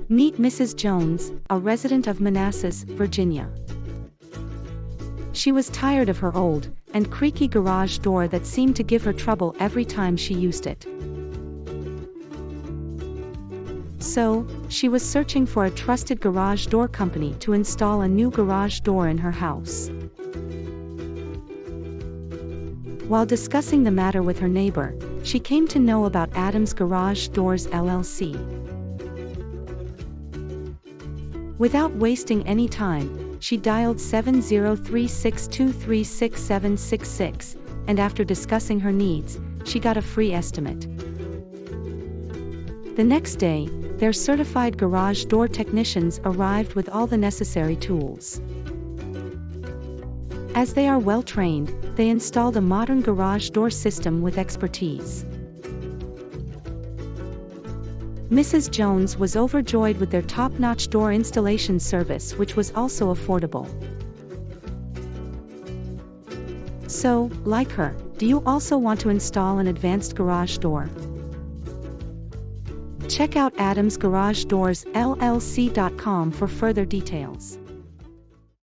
Meet Mrs. Jones, a resident of Manassas, Virginia. She was tired of her old and creaky garage door that seemed to give her trouble every time she used it. So, she was searching for a trusted garage door company to install a new garage door in her house. While discussing the matter with her neighbor, she came to know about Adams Garage Doors LLC. Without wasting any time, she dialed 703-623-6766, and after discussing her needs, she got a free estimate. The next day, their certified garage door technicians arrived with all the necessary tools. As they are well trained, they installed a modern garage door system with expertise. Mrs. Jones was overjoyed with their top-notch door installation service, which was also affordable. So, like her, do you also want to install an advanced garage door? Check out AdamsGarageDoorsLLC.com for further details.